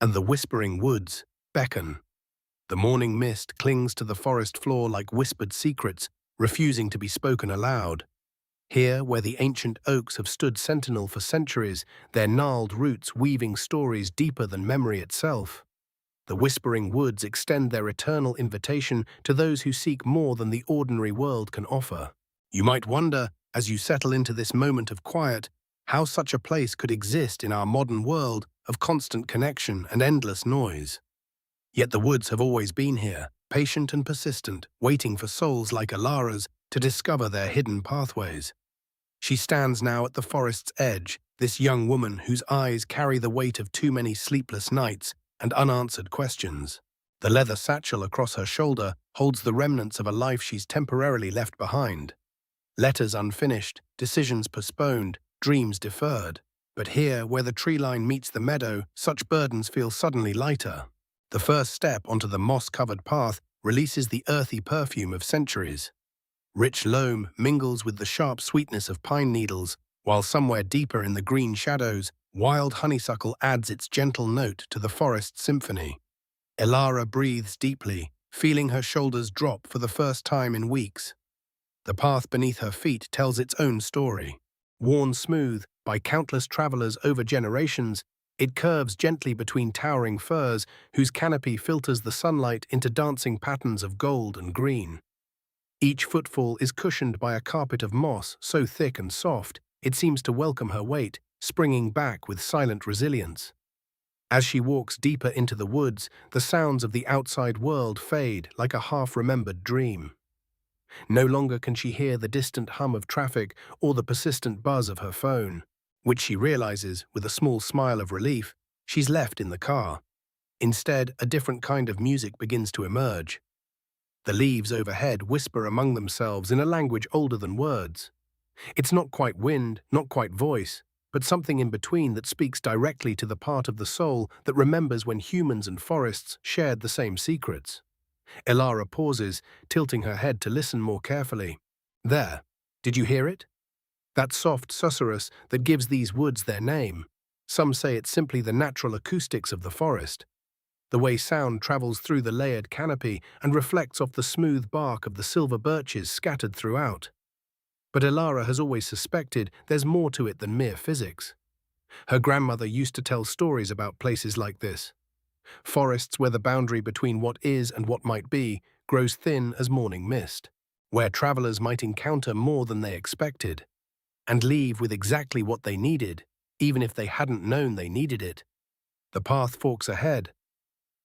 and the whispering woods beckon. The morning mist clings to the forest floor like whispered secrets, refusing to be spoken aloud. Here, where the ancient oaks have stood sentinel for centuries, their gnarled roots weaving stories deeper than memory itself. The whispering woods extend their eternal invitation to those who seek more than the ordinary world can offer. You might wonder, as you settle into this moment of quiet, how such a place could exist in our modern world of constant connection and endless noise. Yet the woods have always been here, patient and persistent, waiting for souls like Alara's to discover their hidden pathways. She stands now at the forest's edge, this young woman whose eyes carry the weight of too many sleepless nights and unanswered questions. The leather satchel across her shoulder holds the remnants of a life she's temporarily left behind. Letters unfinished, decisions postponed, dreams deferred. But here, where the tree line meets the meadow, such burdens feel suddenly lighter. The first step onto the moss-covered path releases the earthy perfume of centuries. Rich loam mingles with the sharp sweetness of pine needles, while somewhere deeper in the green shadows, wild honeysuckle adds its gentle note to the forest symphony. Elara breathes deeply, feeling her shoulders drop for the first time in weeks. The path beneath her feet tells its own story. Worn smooth by countless travelers over generations, it curves gently between towering firs whose canopy filters the sunlight into dancing patterns of gold and green. Each footfall is cushioned by a carpet of moss so thick and soft, it seems to welcome her weight, springing back with silent resilience. As she walks deeper into the woods, the sounds of the outside world fade like a half-remembered dream. No longer can she hear the distant hum of traffic or the persistent buzz of her phone, which she realizes, with a small smile of relief, she's left in the car. Instead, a different kind of music begins to emerge. The leaves overhead whisper among themselves in a language older than words. It's not quite wind, not quite voice, but something in between that speaks directly to the part of the soul that remembers when humans and forests shared the same secrets. Elara pauses, tilting her head to listen more carefully. There, did you hear it? That soft susurrus that gives these woods their name. Some say it's simply the natural acoustics of the forest. The way sound travels through the layered canopy and reflects off the smooth bark of the silver birches scattered throughout. But Elara has always suspected there's more to it than mere physics. Her grandmother used to tell stories about places like this. Forests where the boundary between what is and what might be grows thin as morning mist, where travelers might encounter more than they expected, and leave with exactly what they needed, even if they hadn't known they needed it. The path forks ahead,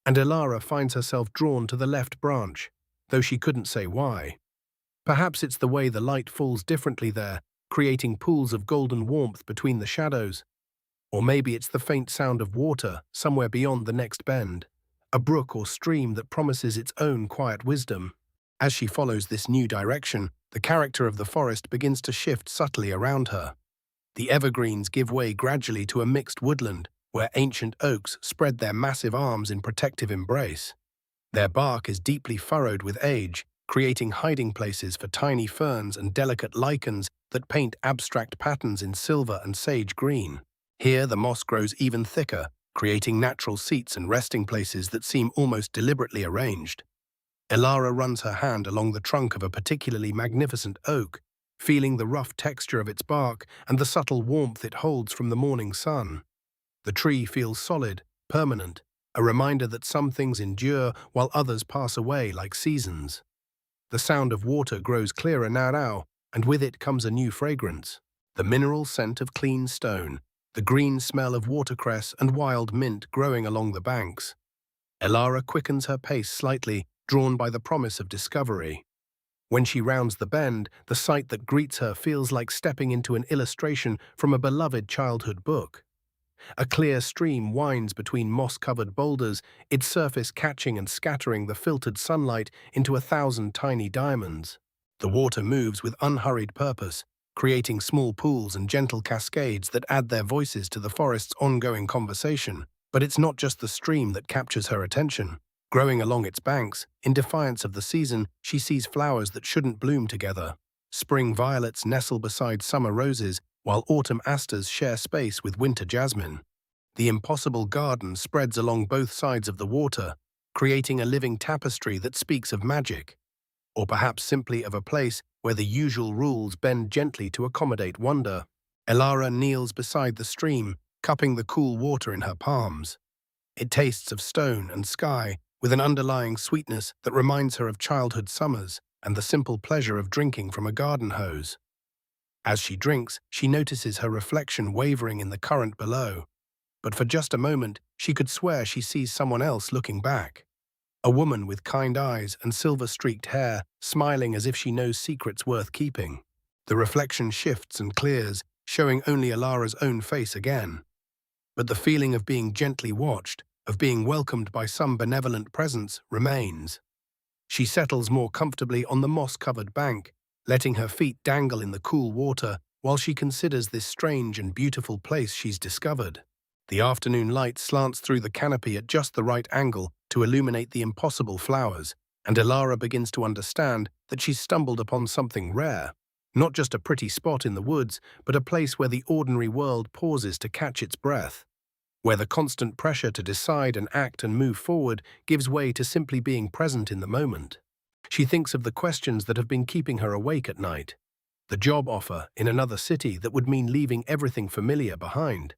and Elara finds herself drawn to the left branch, though she couldn't say why. Perhaps it's the way the light falls differently there, creating pools of golden warmth between the shadows. Or maybe it's the faint sound of water somewhere beyond the next bend, a brook or stream that promises its own quiet wisdom. As she follows this new direction, the character of the forest begins to shift subtly around her. The evergreens give way gradually to a mixed woodland, where ancient oaks spread their massive arms in protective embrace. Their bark is deeply furrowed with age, creating hiding places for tiny ferns and delicate lichens that paint abstract patterns in silver and sage green. Here, the moss grows even thicker, creating natural seats and resting places that seem almost deliberately arranged. Elara runs her hand along the trunk of a particularly magnificent oak, feeling the rough texture of its bark and the subtle warmth it holds from the morning sun. The tree feels solid, permanent, a reminder that some things endure while others pass away like seasons. The sound of water grows clearer now, and with it comes a new fragrance. The mineral scent of clean stone, the green smell of watercress and wild mint growing along the banks. Elara quickens her pace slightly, drawn by the promise of discovery. When she rounds the bend, the sight that greets her feels like stepping into an illustration from a beloved childhood book. A clear stream winds between moss-covered boulders, its surface catching and scattering the filtered sunlight into 1,000 tiny diamonds. The water moves with unhurried purpose, creating small pools and gentle cascades that add their voices to the forest's ongoing conversation. But it's not just the stream that captures her attention. Growing along its banks, in defiance of the season, she sees flowers that shouldn't bloom together. Spring violets nestle beside summer roses, while autumn asters share space with winter jasmine. The impossible garden spreads along both sides of the water, creating a living tapestry that speaks of magic, or perhaps simply of a place where the usual rules bend gently to accommodate wonder. Elara kneels beside the stream, cupping the cool water in her palms. It tastes of stone and sky, with an underlying sweetness that reminds her of childhood summers and the simple pleasure of drinking from a garden hose. As she drinks, she notices her reflection wavering in the current below. But for just a moment, she could swear she sees someone else looking back. A woman with kind eyes and silver-streaked hair, smiling as if she knows secrets worth keeping. The reflection shifts and clears, showing only Elara's own face again. But the feeling of being gently watched, of being welcomed by some benevolent presence, remains. She settles more comfortably on the moss-covered bank, letting her feet dangle in the cool water while she considers this strange and beautiful place she's discovered. The afternoon light slants through the canopy at just the right angle to illuminate the impossible flowers, and Elara begins to understand that she's stumbled upon something rare. Not just a pretty spot in the woods, but a place where the ordinary world pauses to catch its breath, where the constant pressure to decide and act and move forward gives way to simply being present in the moment. She thinks of the questions that have been keeping her awake at night. The job offer in another city that would mean leaving everything familiar behind.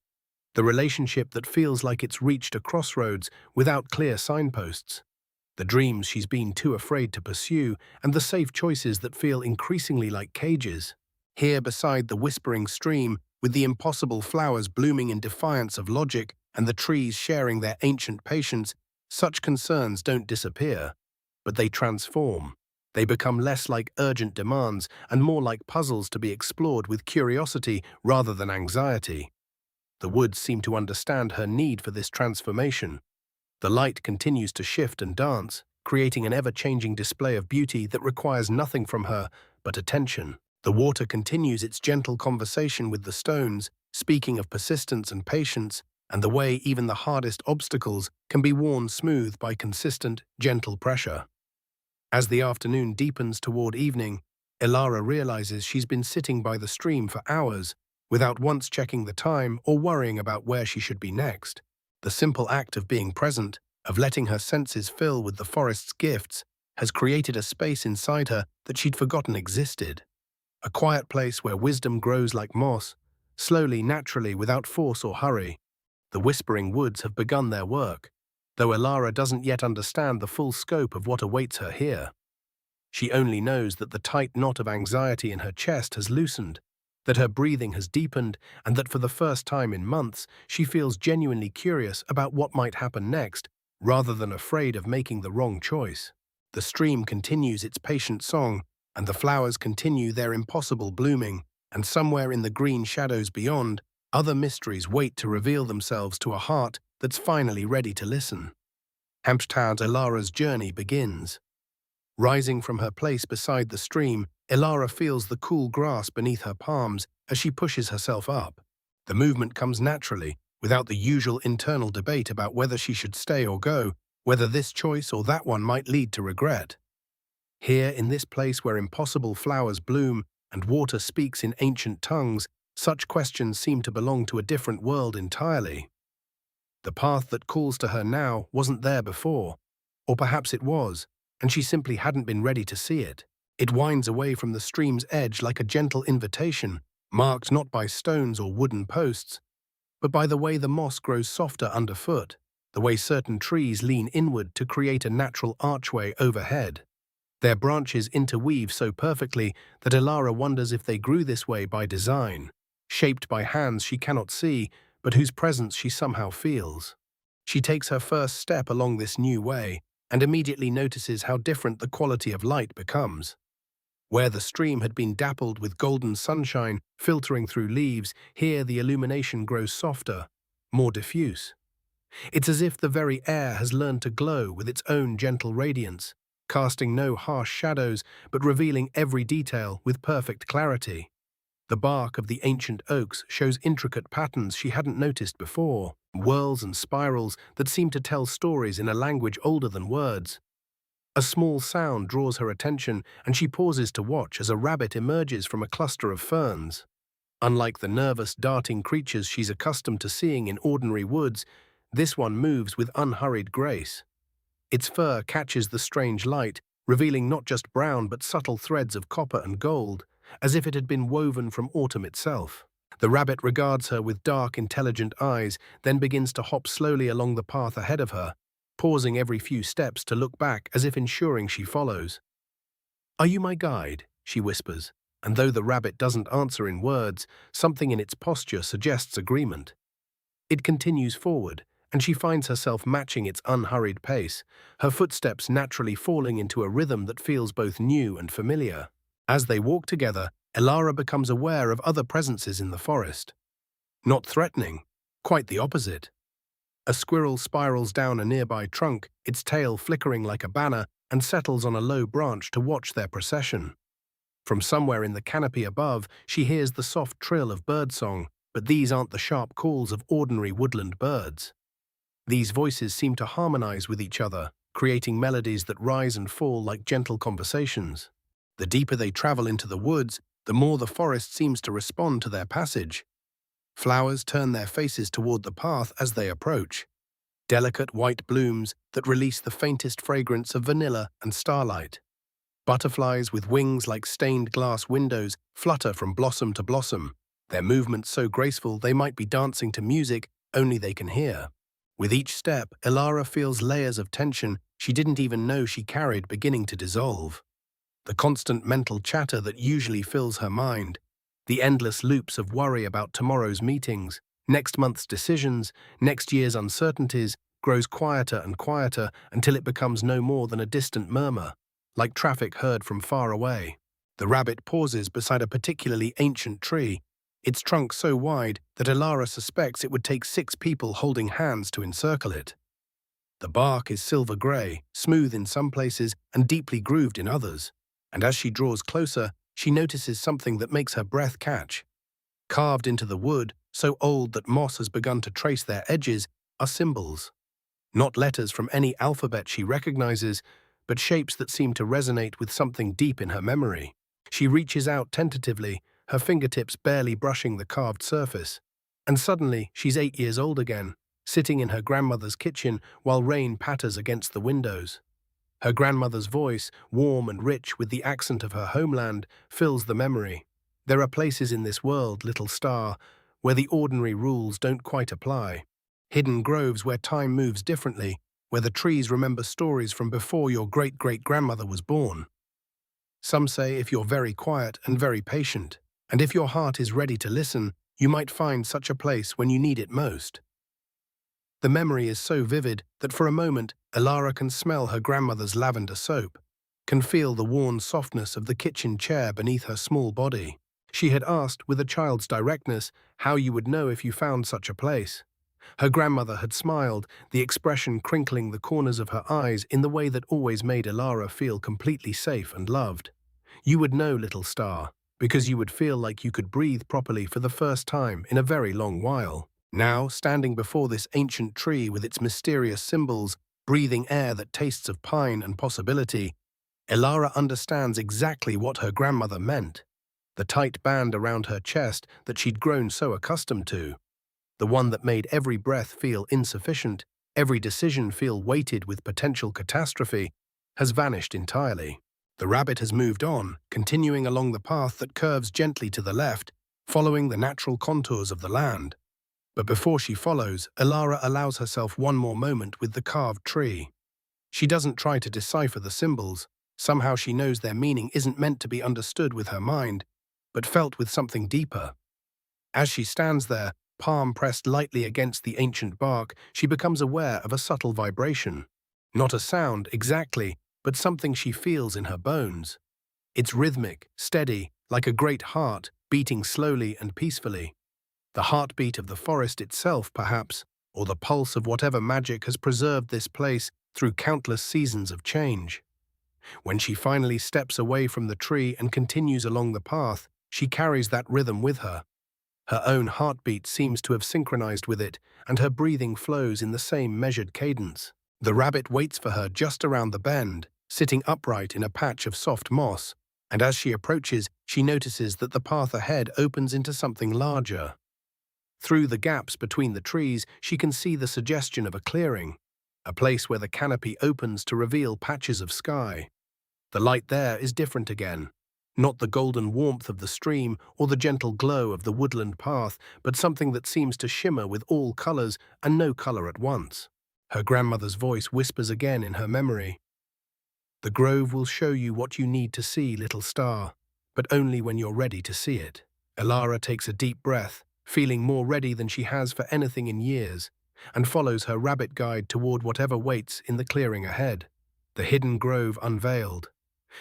The relationship that feels like it's reached a crossroads without clear signposts. The dreams she's been too afraid to pursue, and the safe choices that feel increasingly like cages. Here beside the whispering stream, with the impossible flowers blooming in defiance of logic and the trees sharing their ancient patience, such concerns don't disappear, but they transform. They become less like urgent demands and more like puzzles to be explored with curiosity rather than anxiety. The woods seem to understand her need for this transformation. The light continues to shift and dance, creating an ever-changing display of beauty that requires nothing from her but attention. The water continues its gentle conversation with the stones, speaking of persistence and patience, and the way even the hardest obstacles can be worn smooth by consistent, gentle pressure. As the afternoon deepens toward evening, Elara realizes she's been sitting by the stream for hours, without once checking the time or worrying about where she should be next. The simple act of being present, of letting her senses fill with the forest's gifts, has created a space inside her that she'd forgotten existed. A quiet place where wisdom grows like moss, slowly, naturally, without force or hurry. The whispering woods have begun their work, though Elara doesn't yet understand the full scope of what awaits her here. She only knows that the tight knot of anxiety in her chest has loosened, that her breathing has deepened, and that for the first time in months, she feels genuinely curious about what might happen next, rather than afraid of making the wrong choice. The stream continues its patient song, and the flowers continue their impossible blooming, and somewhere in the green shadows beyond, other mysteries wait to reveal themselves to a heart that's finally ready to listen. Hampstad Elara's journey begins. Rising from her place beside the stream, Elara feels the cool grass beneath her palms as she pushes herself up. The movement comes naturally, without the usual internal debate about whether she should stay or go, whether this choice or that one might lead to regret. Here, in this place where impossible flowers bloom and water speaks in ancient tongues, such questions seem to belong to a different world entirely. The path that calls to her now wasn't there before, or perhaps it was, and she simply hadn't been ready to see it. It winds away from the stream's edge like a gentle invitation, marked not by stones or wooden posts, but by the way the moss grows softer underfoot, the way certain trees lean inward to create a natural archway overhead. Their branches interweave so perfectly that Elara wonders if they grew this way by design, shaped by hands she cannot see, but whose presence she somehow feels. She takes her first step along this new way, and immediately notices how different the quality of light becomes. Where the stream had been dappled with golden sunshine filtering through leaves, here the illumination grows softer, more diffuse. It's as if the very air has learned to glow with its own gentle radiance, casting no harsh shadows but revealing every detail with perfect clarity. The bark of the ancient oaks shows intricate patterns she hadn't noticed before, whorls and spirals that seem to tell stories in a language older than words. A small sound draws her attention, and she pauses to watch as a rabbit emerges from a cluster of ferns. Unlike the nervous, darting creatures she's accustomed to seeing in ordinary woods, this one moves with unhurried grace. Its fur catches the strange light, revealing not just brown but subtle threads of copper and gold, as if it had been woven from autumn itself. The rabbit regards her with dark, intelligent eyes, then begins to hop slowly along the path ahead of her, pausing every few steps to look back as if ensuring she follows. "Are you my guide?" she whispers, and though the rabbit doesn't answer in words, something in its posture suggests agreement. It continues forward, and she finds herself matching its unhurried pace, her footsteps naturally falling into a rhythm that feels both new and familiar. As they walk together, Elara becomes aware of other presences in the forest. Not threatening, quite the opposite. A squirrel spirals down a nearby trunk, its tail flickering like a banner, and settles on a low branch to watch their procession. From somewhere in the canopy above, she hears the soft trill of birdsong, but these aren't the sharp calls of ordinary woodland birds. These voices seem to harmonize with each other, creating melodies that rise and fall like gentle conversations. The deeper they travel into the woods, the more the forest seems to respond to their passage. Flowers turn their faces toward the path as they approach, delicate white blooms that release the faintest fragrance of vanilla and starlight. Butterflies with wings like stained glass windows flutter from blossom to blossom, their movements so graceful they might be dancing to music only they can hear. With each step, Elara feels layers of tension she didn't even know she carried beginning to dissolve. The constant mental chatter that usually fills her mind, the endless loops of worry about tomorrow's meetings, next month's decisions, next year's uncertainties, grows quieter and quieter until it becomes no more than a distant murmur, like traffic heard from far away. The rabbit pauses beside a particularly ancient tree, its trunk so wide that Elara suspects it would take 6 people holding hands to encircle it. The bark is silver-grey, smooth in some places and deeply grooved in others, and as she draws closer, she notices something that makes her breath catch. Carved into the wood, so old that moss has begun to trace their edges, are symbols. Not letters from any alphabet she recognizes, but shapes that seem to resonate with something deep in her memory. She reaches out tentatively, her fingertips barely brushing the carved surface, and suddenly she's 8 years old again, sitting in her grandmother's kitchen while rain patters against the windows. Her grandmother's voice, warm and rich with the accent of her homeland, fills the memory. There are places in this world, little star, where the ordinary rules don't quite apply. Hidden groves where time moves differently, where the trees remember stories from before your great-great-grandmother was born. Some say if you're very quiet and very patient, and if your heart is ready to listen, you might find such a place when you need it most. The memory is so vivid that for a moment, Elara can smell her grandmother's lavender soap, can feel the worn softness of the kitchen chair beneath her small body. She had asked, with a child's directness, how you would know if you found such a place. Her grandmother had smiled, the expression crinkling the corners of her eyes in the way that always made Elara feel completely safe and loved. You would know, little star, because you would feel like you could breathe properly for the first time in a very long while. Now, standing before this ancient tree with its mysterious symbols, breathing air that tastes of pine and possibility, Elara understands exactly what her grandmother meant. The tight band around her chest that she'd grown so accustomed to, the one that made every breath feel insufficient, every decision feel weighted with potential catastrophe, has vanished entirely. The rabbit has moved on, continuing along the path that curves gently to the left, following the natural contours of the land. But before she follows, Elara allows herself one more moment with the carved tree. She doesn't try to decipher the symbols. Somehow she knows their meaning isn't meant to be understood with her mind, but felt with something deeper. As she stands there, palm pressed lightly against the ancient bark, she becomes aware of a subtle vibration. Not a sound, exactly, but something she feels in her bones. It's rhythmic, steady, like a great heart, beating slowly and peacefully. The heartbeat of the forest itself, perhaps, or the pulse of whatever magic has preserved this place through countless seasons of change. When she finally steps away from the tree and continues along the path, she carries that rhythm with her. Her own heartbeat seems to have synchronized with it, and her breathing flows in the same measured cadence. The rabbit waits for her just around the bend, sitting upright in a patch of soft moss, and as she approaches, she notices that the path ahead opens into something larger. Through the gaps between the trees, she can see the suggestion of a clearing, a place where the canopy opens to reveal patches of sky. The light there is different again. Not the golden warmth of the stream or the gentle glow of the woodland path, but something that seems to shimmer with all colors and no color at once. Her grandmother's voice whispers again in her memory. "The grove will show you what you need to see, little star, but only when you're ready to see it." Elara takes a deep breath, feeling more ready than she has for anything in years, and follows her rabbit guide toward whatever waits in the clearing ahead. The hidden grove unveiled.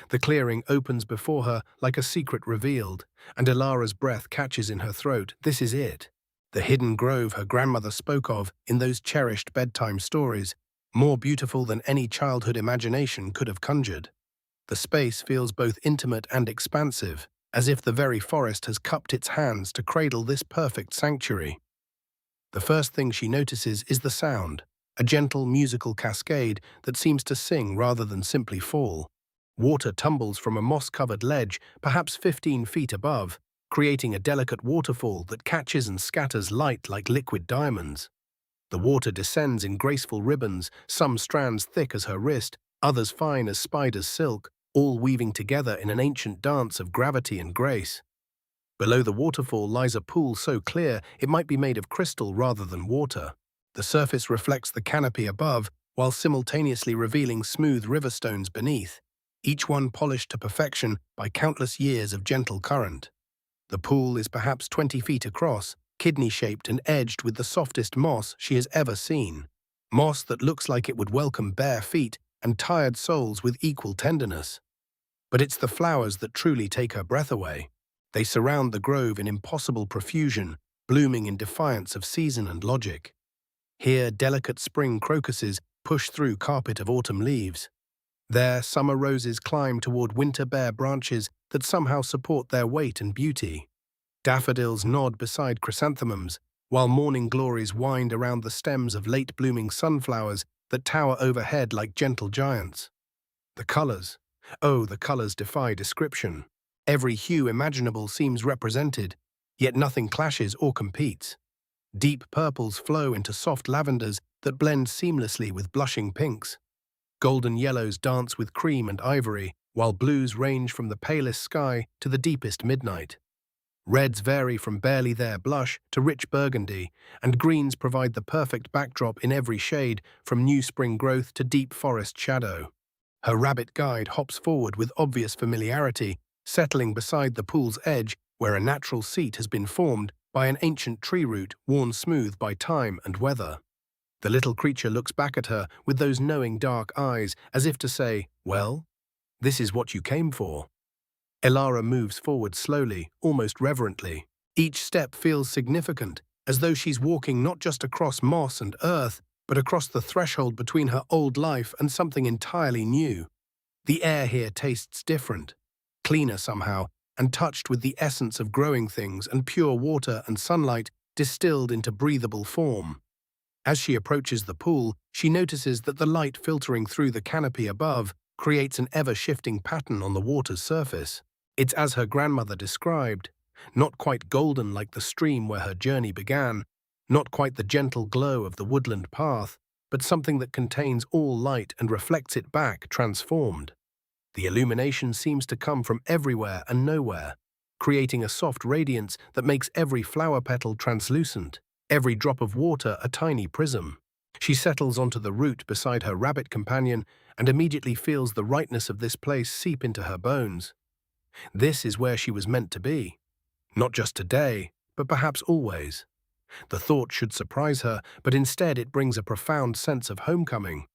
The clearing opens before her like a secret revealed, and Elara's breath catches in her throat. This is it. The hidden grove her grandmother spoke of in those cherished bedtime stories, more beautiful than any childhood imagination could have conjured. The space feels both intimate and expansive, as if the very forest has cupped its hands to cradle this perfect sanctuary. The first thing she notices is the sound, a gentle musical cascade that seems to sing rather than simply fall. Water tumbles from a moss-covered ledge, perhaps 15 feet above, creating a delicate waterfall that catches and scatters light like liquid diamonds. The water descends in graceful ribbons, some strands thick as her wrist, others fine as spider's silk, all weaving together in an ancient dance of gravity and grace. Below the waterfall lies a pool so clear it might be made of crystal rather than water. The surface reflects the canopy above, while simultaneously revealing smooth riverstones beneath, each one polished to perfection by countless years of gentle current. The pool is perhaps 20 feet across, kidney-shaped and edged with the softest moss she has ever seen. Moss that looks like it would welcome bare feet and tired souls with equal tenderness. But it's the flowers that truly take her breath away. They surround the grove in impossible profusion, blooming in defiance of season and logic. Here, delicate spring crocuses push through carpet of autumn leaves. There, summer roses climb toward winter bare branches that somehow support their weight and beauty. Daffodils nod beside chrysanthemums, while morning glories wind around the stems of late-blooming sunflowers that tower overhead like gentle giants. The colors. Oh, the colors defy description. Every hue imaginable seems represented, yet nothing clashes or competes. Deep purples flow into soft lavenders that blend seamlessly with blushing pinks. Golden yellows dance with cream and ivory, while blues range from the palest sky to the deepest midnight. Reds vary from barely there blush to rich burgundy, and greens provide the perfect backdrop in every shade, from new spring growth to deep forest shadow. Her rabbit guide hops forward with obvious familiarity, settling beside the pool's edge where a natural seat has been formed by an ancient tree root worn smooth by time and weather. The little creature looks back at her with those knowing dark eyes, as if to say, "Well, this is what you came for." Elara moves forward slowly, almost reverently. Each step feels significant, as though she's walking not just across moss and earth, but across the threshold between her old life and something entirely new. The air here tastes different, cleaner somehow, and touched with the essence of growing things and pure water and sunlight distilled into breathable form. As she approaches the pool, she notices that the light filtering through the canopy above creates an ever-shifting pattern on the water's surface. It's as her grandmother described, not quite golden like the stream where her journey began, not quite the gentle glow of the woodland path, but something that contains all light and reflects it back, transformed. The illumination seems to come from everywhere and nowhere, creating a soft radiance that makes every flower petal translucent, every drop of water a tiny prism. She settles onto the root beside her rabbit companion and immediately feels the rightness of this place seep into her bones. This is where she was meant to be. Not just today, but perhaps always. The thought should surprise her, but instead it brings a profound sense of homecoming,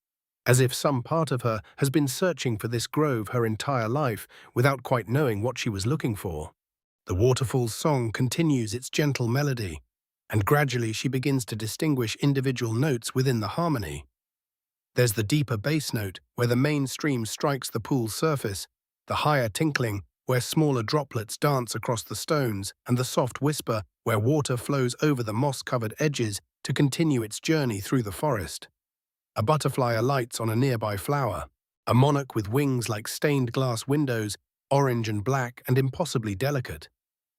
as if some part of her has been searching for this grove her entire life without quite knowing what she was looking for. The waterfall's song continues its gentle melody, and gradually she begins to distinguish individual notes within the harmony. There's the deeper bass note, where the main stream strikes the pool's surface, the higher tinkling, where smaller droplets dance across the stones, and the soft whisper, where water flows over the moss-covered edges to continue its journey through the forest. A butterfly alights on a nearby flower. A monarch with wings like stained glass windows orange and black and impossibly delicate.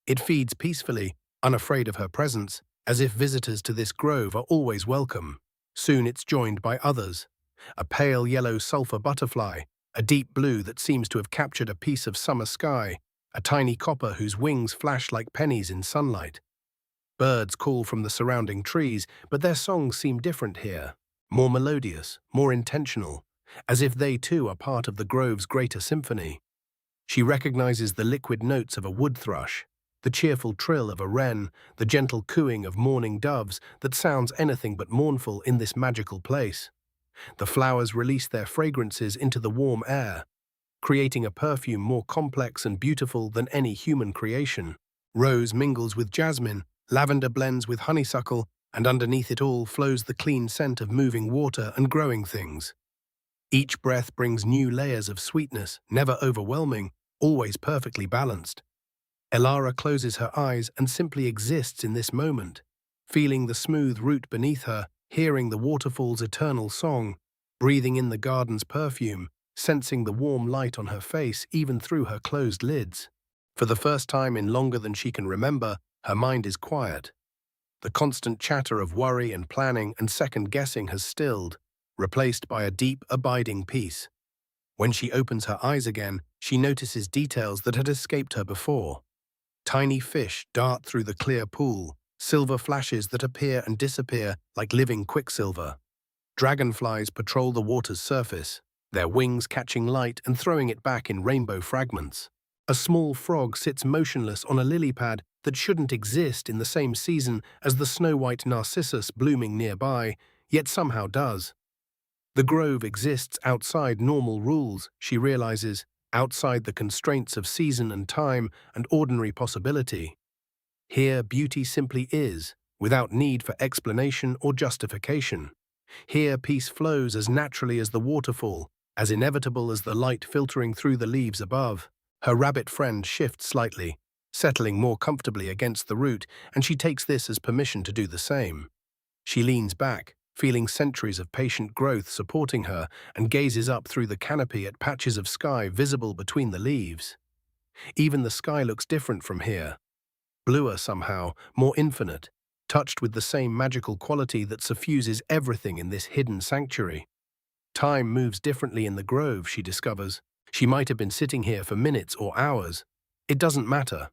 It feeds peacefully, unafraid of her presence, as if visitors to this grove are always welcome. Soon it's joined by others. A pale yellow sulfur butterfly, a deep blue that seems to have captured a piece of summer sky, a tiny copper whose wings flash like pennies in sunlight. Birds call from the surrounding trees, but their songs seem different here, more melodious, more intentional, as if they too are part of the grove's greater symphony. She recognizes the liquid notes of a wood thrush, the cheerful trill of a wren, the gentle cooing of mourning doves that sounds anything but mournful in this magical place. The flowers release their fragrances into the warm air, creating a perfume more complex and beautiful than any human creation. Rose mingles with jasmine, lavender blends with honeysuckle, and underneath it all flows the clean scent of moving water and growing things. Each breath brings new layers of sweetness, never overwhelming, always perfectly balanced. Elara closes her eyes and simply exists in this moment, feeling the smooth root beneath her, hearing the waterfall's eternal song, breathing in the garden's perfume, sensing the warm light on her face even through her closed lids. For the first time in longer than she can remember, her mind is quiet. The constant chatter of worry and planning and second-guessing has stilled, replaced by a deep, abiding peace. When she opens her eyes again, she notices details that had escaped her before. Tiny fish dart through the clear pool, silver flashes that appear and disappear like living quicksilver. Dragonflies patrol the water's surface, their wings catching light and throwing it back in rainbow fragments. A small frog sits motionless on a lily pad that shouldn't exist in the same season as the snow-white narcissus blooming nearby, yet somehow does. The grove exists outside normal rules, she realizes, outside the constraints of season and time and ordinary possibility. Here beauty simply is, without need for explanation or justification. Here peace flows as naturally as the waterfall, as inevitable as the light filtering through the leaves above. Her rabbit friend shifts slightly, settling more comfortably against the root, and she takes this as permission to do the same. She leans back, feeling centuries of patient growth supporting her, and gazes up through the canopy at patches of sky visible between the leaves. Even the sky looks different from here. Bluer somehow, more infinite, touched with the same magical quality that suffuses everything in this hidden sanctuary. Time moves differently in the grove, she discovers. She might have been sitting here for minutes or hours. It doesn't matter.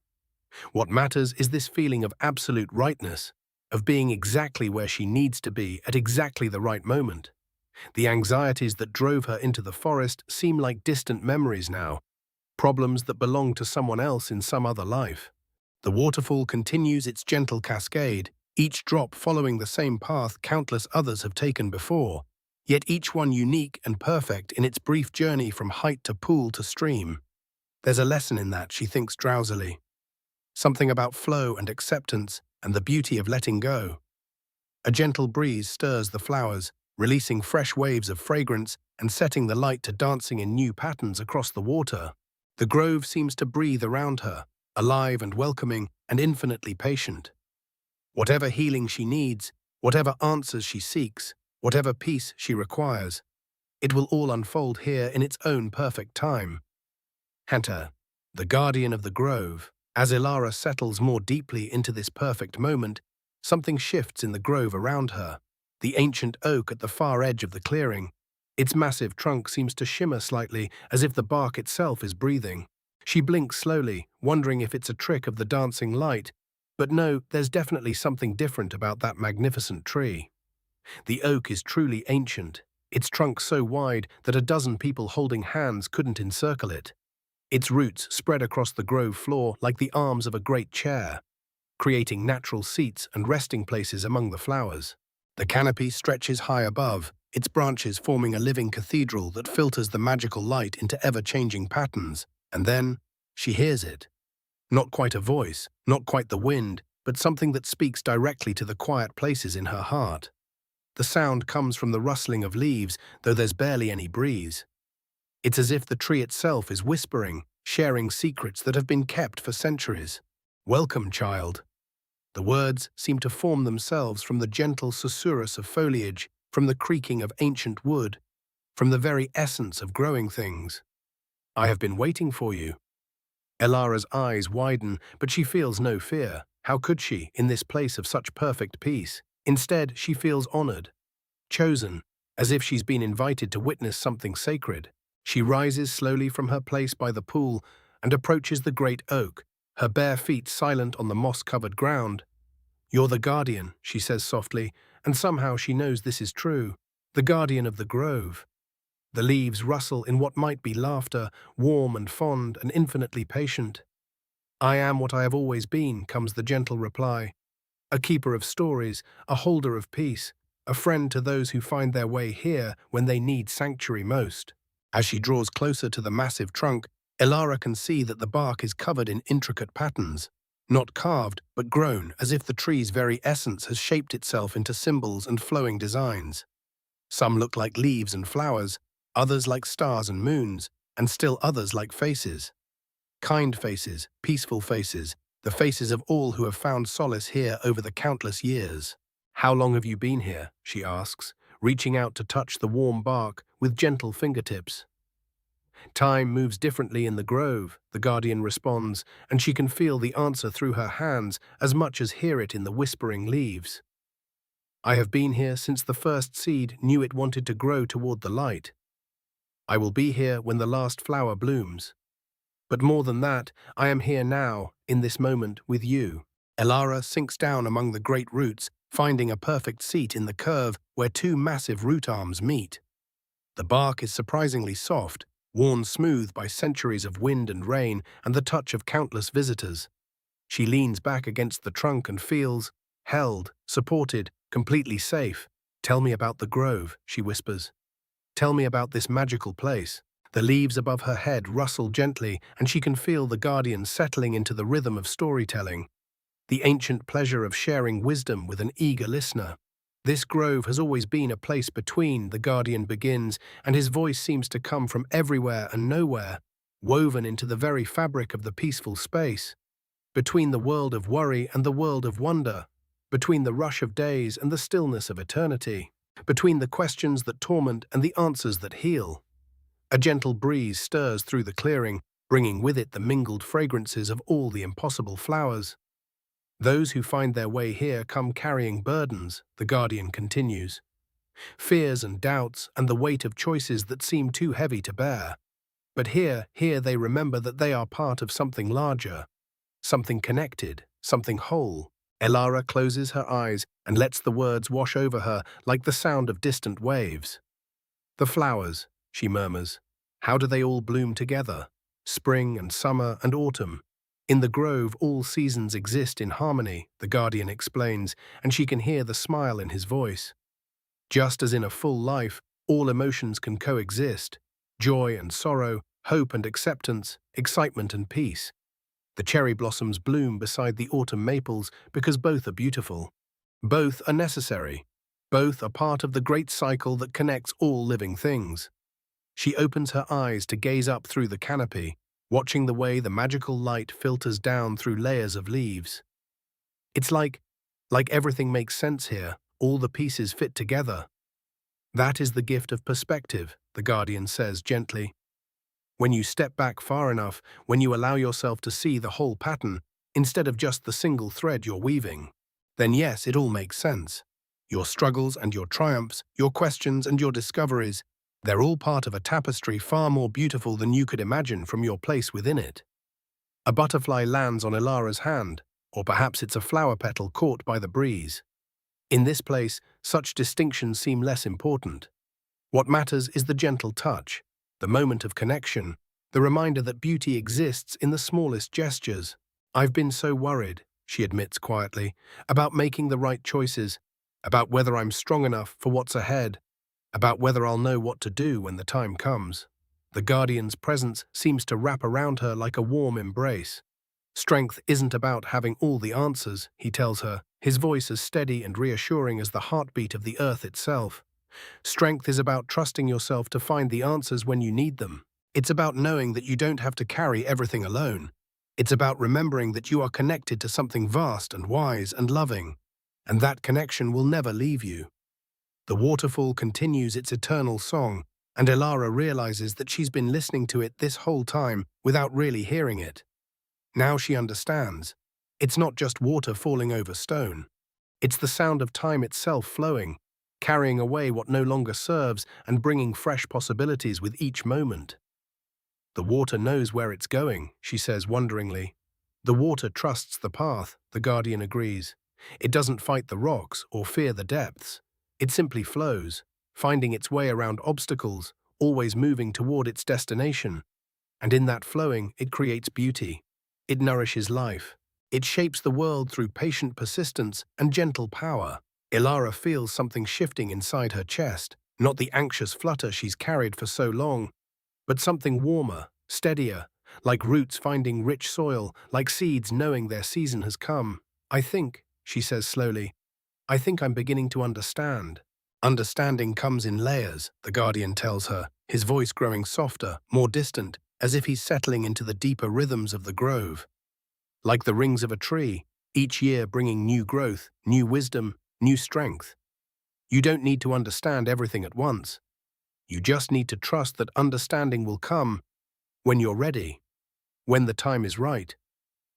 What matters is this feeling of absolute rightness, of being exactly where she needs to be at exactly the right moment. The anxieties that drove her into the forest seem like distant memories now, problems that belong to someone else in some other life. The waterfall continues its gentle cascade, each drop following the same path countless others have taken before, yet each one unique and perfect in its brief journey from height to pool to stream. There's a lesson in that, she thinks drowsily. Something about flow and acceptance and the beauty of letting go. A gentle breeze stirs the flowers, releasing fresh waves of fragrance and setting the light to dancing in new patterns across the water. The grove seems to breathe around her, alive and welcoming and infinitely patient. Whatever healing she needs, whatever answers she seeks, whatever peace she requires, it will all unfold here in its own perfect time. Hunter, the guardian of the grove, as Elara settles more deeply into this perfect moment, something shifts in the grove around her. The ancient oak at the far edge of the clearing, its massive trunk seems to shimmer slightly as if the bark itself is breathing. She blinks slowly, wondering if it's a trick of the dancing light, but no, there's definitely something different about that magnificent tree. The oak is truly ancient, its trunk so wide that a dozen people holding hands couldn't encircle it. Its roots spread across the grove floor like the arms of a great chair, creating natural seats and resting places among the flowers. The canopy stretches high above, its branches forming a living cathedral that filters the magical light into ever-changing patterns. And then, she hears it. Not quite a voice, not quite the wind, but something that speaks directly to the quiet places in her heart. The sound comes from the rustling of leaves, though there's barely any breeze. It's as if the tree itself is whispering, sharing secrets that have been kept for centuries. Welcome, child. The words seem to form themselves from the gentle susurrus of foliage, from the creaking of ancient wood, from the very essence of growing things. I have been waiting for you. Elara's eyes widen, but she feels no fear. How could she, in this place of such perfect peace? Instead, she feels honored, chosen, as if she's been invited to witness something sacred. She rises slowly from her place by the pool and approaches the great oak, her bare feet silent on the moss-covered ground. "You're the guardian," she says softly, and somehow she knows this is true. The guardian of the grove. The leaves rustle in what might be laughter, warm and fond and infinitely patient. "I am what I have always been," comes the gentle reply. "A keeper of stories, a holder of peace, a friend to those who find their way here when they need sanctuary most." As she draws closer to the massive trunk, Elara can see that the bark is covered in intricate patterns, not carved but grown, as if the tree's very essence has shaped itself into symbols and flowing designs. Some look like leaves and flowers, others like stars and moons, and still others like faces. Kind faces, peaceful faces, the faces of all who have found solace here over the countless years. "How long have you been here?" she asks, reaching out to touch the warm bark with gentle fingertips. "Time moves differently in the grove," the guardian responds, and she can feel the answer through her hands as much as hear it in the whispering leaves. "I have been here since the first seed knew it wanted to grow toward the light. I will be here when the last flower blooms. But more than that, I am here now, in this moment, with you." Elara sinks down among the great roots, finding a perfect seat in the curve where two massive root arms meet. The bark is surprisingly soft, worn smooth by centuries of wind and rain and the touch of countless visitors. She leans back against the trunk and feels held, supported, completely safe. "Tell me about the grove," she whispers. "Tell me about this magical place." The leaves above her head rustle gently, and she can feel the guardian settling into the rhythm of storytelling, the ancient pleasure of sharing wisdom with an eager listener. "This grove has always been a place between," the guardian begins, and his voice seems to come from everywhere and nowhere, woven into the very fabric of the peaceful space. "Between the world of worry and the world of wonder, between the rush of days and the stillness of eternity, between the questions that torment and the answers that heal." A gentle breeze stirs through the clearing, bringing with it the mingled fragrances of all the impossible flowers. "Those who find their way here come carrying burdens," the guardian continues. "Fears and doubts and the weight of choices that seem too heavy to bear. But here they remember that they are part of something larger, something connected, something whole." Elara closes her eyes and lets the words wash over her like the sound of distant waves. "The flowers," she murmurs. "How do they all bloom together? Spring and summer and autumn. In the grove, all seasons exist in harmony," the guardian explains, and she can hear the smile in his voice. "Just as in a full life, all emotions can coexist. Joy and sorrow, hope and acceptance, excitement and peace. The cherry blossoms bloom beside the autumn maples because both are beautiful. Both are necessary. Both are part of the great cycle that connects all living things." She opens her eyes to gaze up through the canopy, watching the way the magical light filters down through layers of leaves. "It's like everything makes sense here, all the pieces fit together." "That is the gift of perspective," the guardian says gently. "When you step back far enough, when you allow yourself to see the whole pattern, instead of just the single thread you're weaving, then yes, it all makes sense. Your struggles and your triumphs, your questions and your discoveries, they're all part of a tapestry far more beautiful than you could imagine from your place within it." A butterfly lands on Elara's hand, or perhaps it's a flower petal caught by the breeze. In this place, such distinctions seem less important. What matters is the gentle touch, the moment of connection, the reminder that beauty exists in the smallest gestures. "I've been so worried," she admits quietly, "about making the right choices, about whether I'm strong enough for what's ahead, about whether I'll know what to do when the time comes." The guardian's presence seems to wrap around her like a warm embrace. "Strength isn't about having all the answers," he tells her, his voice as steady and reassuring as the heartbeat of the earth itself. "Strength is about trusting yourself to find the answers when you need them. It's about knowing that you don't have to carry everything alone. It's about remembering that you are connected to something vast and wise and loving, and that connection will never leave you." The waterfall continues its eternal song, and Elara realizes that she's been listening to it this whole time without really hearing it. Now she understands. It's not just water falling over stone. It's the sound of time itself flowing, carrying away what no longer serves and bringing fresh possibilities with each moment. The water knows where it's going, she says wonderingly. The water trusts the path, the guardian agrees. It doesn't fight the rocks or fear the depths. It simply flows, finding its way around obstacles, always moving toward its destination. And in that flowing, it creates beauty. It nourishes life. It shapes the world through patient persistence and gentle power. Ilara feels something shifting inside her chest, not the anxious flutter she's carried for so long, but something warmer, steadier, like roots finding rich soil, like seeds knowing their season has come. I think, she says slowly, I think I'm beginning to understand. Understanding comes in layers, the guardian tells her, his voice growing softer, more distant, as if he's settling into the deeper rhythms of the grove. Like the rings of a tree, each year bringing new growth, new wisdom, new strength. You don't need to understand everything at once. You just need to trust that understanding will come when you're ready, when the time is right,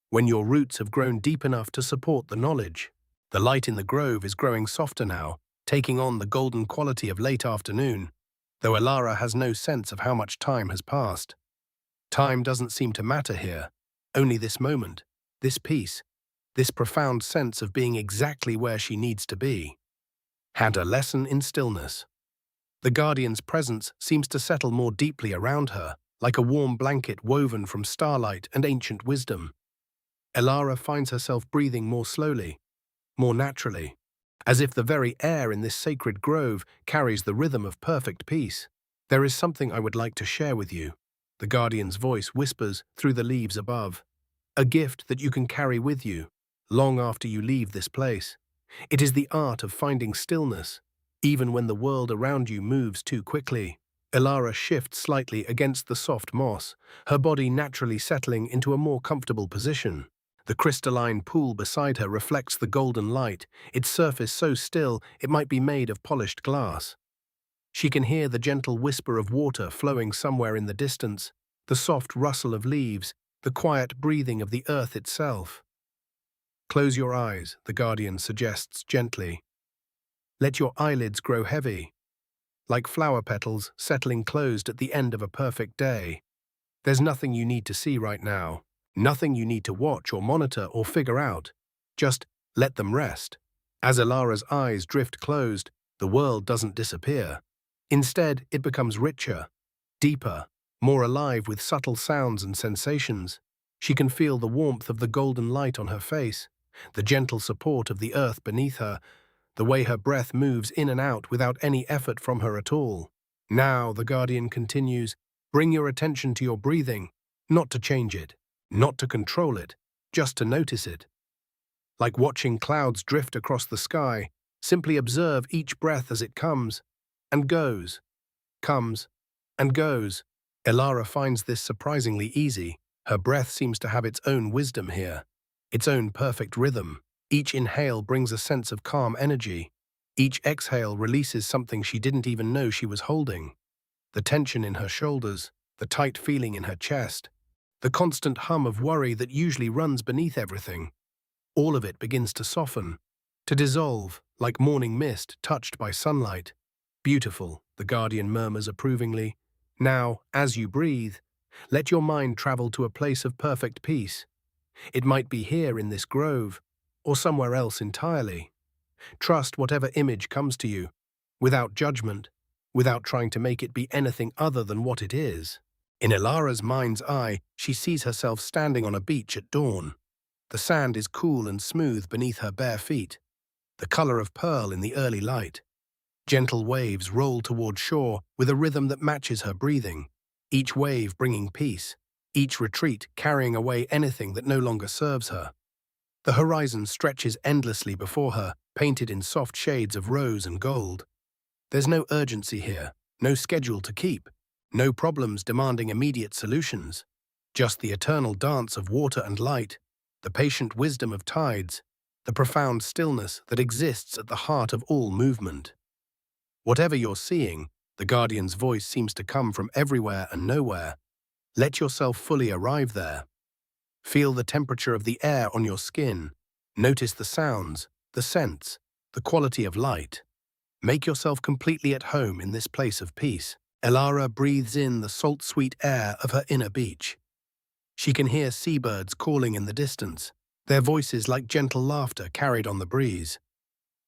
when your roots have grown deep enough to support the knowledge. The light in the grove is growing softer now, taking on the golden quality of late afternoon, though Ilara has no sense of how much time has passed. Time doesn't seem to matter here, only this moment, this peace, this profound sense of being exactly where she needs to be. Had a lesson in stillness. The guardian's presence seems to settle more deeply around her, like a warm blanket woven from starlight and ancient wisdom. Ilara finds herself breathing more slowly, more naturally, as if the very air in this sacred grove carries the rhythm of perfect peace. There is something I would like to share with you, the guardian's voice whispers through the leaves above. A gift that you can carry with you, long after you leave this place. It is the art of finding stillness, even when the world around you moves too quickly. Ilara shifts slightly against the soft moss, her body naturally settling into a more comfortable position. The crystalline pool beside her reflects the golden light, its surface so still it might be made of polished glass. She can hear the gentle whisper of water flowing somewhere in the distance, the soft rustle of leaves, the quiet breathing of the earth itself. Close your eyes, the guardian suggests gently. Let your eyelids grow heavy, like flower petals settling closed at the end of a perfect day. There's nothing you need to see right now, nothing you need to watch or monitor or figure out. Just let them rest. As Ilara's eyes drift closed, the world doesn't disappear. Instead, it becomes richer, deeper, more alive with subtle sounds and sensations. She can feel the warmth of the golden light on her face, the gentle support of the earth beneath her, the way her breath moves in and out without any effort from her at all. Now, the guardian continues, bring your attention to your breathing, not to change it, not to control it, just to notice it. Like watching clouds drift across the sky, simply observe each breath as it comes and goes, comes and goes. Ilara finds this surprisingly easy. Her breath seems to have its own wisdom here, its own perfect rhythm. Each inhale brings a sense of calm energy. Each exhale releases something she didn't even know she was holding. The tension in her shoulders, the tight feeling in her chest, the constant hum of worry that usually runs beneath everything. All of it begins to soften, to dissolve, like morning mist touched by sunlight. Beautiful, the guardian murmurs approvingly. Now, as you breathe, let your mind travel to a place of perfect peace. It might be here in this grove, or somewhere else entirely. Trust whatever image comes to you, without judgment, without trying to make it be anything other than what it is. In Ilara's mind's eye, she sees herself standing on a beach at dawn. The sand is cool and smooth beneath her bare feet, the color of pearl in the early light. Gentle waves roll toward shore with a rhythm that matches her breathing, each wave bringing peace, each retreat carrying away anything that no longer serves her. The horizon stretches endlessly before her, painted in soft shades of rose and gold. There's no urgency here, no schedule to keep, no problems demanding immediate solutions. Just the eternal dance of water and light, the patient wisdom of tides, the profound stillness that exists at the heart of all movement. Whatever you're seeing, the guardian's voice seems to come from everywhere and nowhere. Let yourself fully arrive there. Feel the temperature of the air on your skin. Notice the sounds, the scents, the quality of light. Make yourself completely at home in this place of peace. Elara breathes in the salt-sweet air of her inner beach. She can hear seabirds calling in the distance, their voices like gentle laughter carried on the breeze.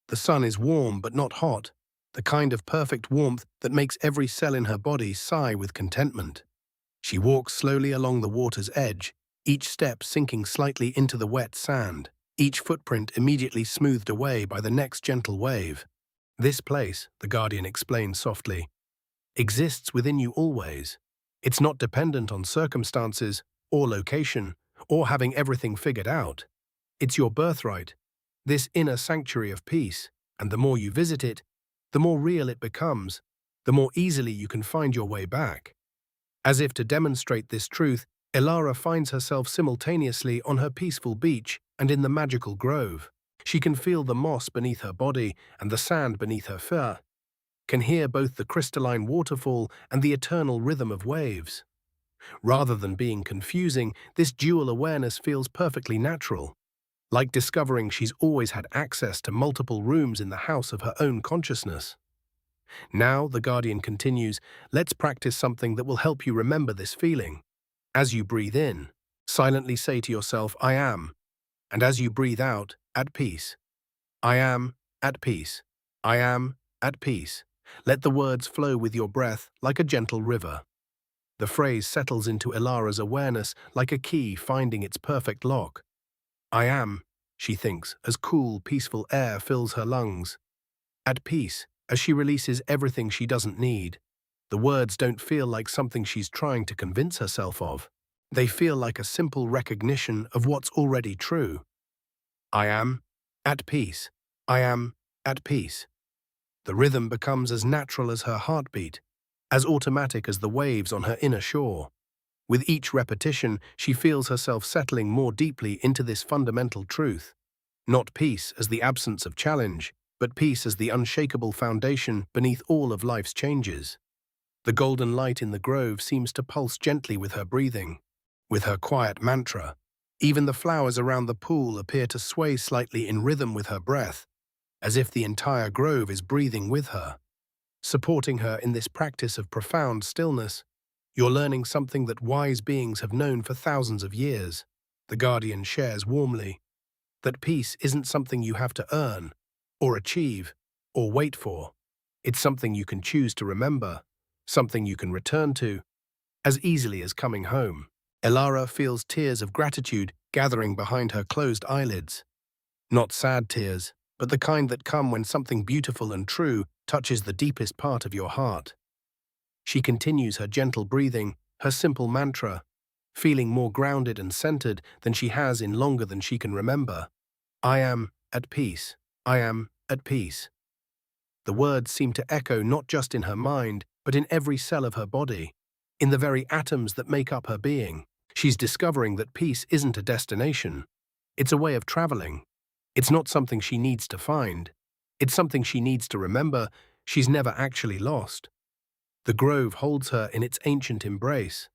The sun is warm but not hot, the kind of perfect warmth that makes every cell in her body sigh with contentment. She walks slowly along the water's edge, each step sinking slightly into the wet sand, each footprint immediately smoothed away by the next gentle wave. This place, the guardian explains softly, exists within you always. It's not dependent on circumstances, or location, or having everything figured out. It's your birthright, this inner sanctuary of peace, and the more you visit it, the more real it becomes, the more easily you can find your way back. As if to demonstrate this truth, Elara finds herself simultaneously on her peaceful beach and in the magical grove. She can feel the moss beneath her body and the sand beneath her feet, can hear both the crystalline waterfall and the eternal rhythm of waves. Rather than being confusing, this dual awareness feels perfectly natural, like discovering she's always had access to multiple rooms in the house of her own consciousness. Now, the guardian continues, let's practice something that will help you remember this feeling. As you breathe in, silently say to yourself, I am, and as you breathe out, at peace. I am at peace. I am at peace. Let the words flow with your breath like a gentle river. The phrase settles into Elara's awareness like a key finding its perfect lock. I am, she thinks, as cool, peaceful air fills her lungs. At peace, as she releases everything she doesn't need. The words don't feel like something she's trying to convince herself of. They feel like a simple recognition of what's already true. I am at peace. I am at peace. The rhythm becomes as natural as her heartbeat, as automatic as the waves on her inner shore. With each repetition, she feels herself settling more deeply into this fundamental truth. Not peace as the absence of challenge, but peace as the unshakable foundation beneath all of life's changes. The golden light in the grove seems to pulse gently with her breathing, with her quiet mantra. Even the flowers around the pool appear to sway slightly in rhythm with her breath, as if the entire grove is breathing with her. Supporting her in this practice of profound stillness, you're learning something that wise beings have known for thousands of years. The guardian shares warmly that peace isn't something you have to earn, or achieve, or wait for. It's something you can choose to remember, something you can return to, as easily as coming home. Elara feels tears of gratitude gathering behind her closed eyelids. Not sad tears, but the kind that come when something beautiful and true touches the deepest part of your heart. She continues her gentle breathing, her simple mantra, feeling more grounded and centered than she has in longer than she can remember. I am at peace. I am at peace. The words seem to echo not just in her mind, but in every cell of her body, in the very atoms that make up her being. She's discovering that peace isn't a destination. It's a way of traveling. It's not something she needs to find. It's something she needs to remember she's never actually lost. The grove holds her in its ancient embrace,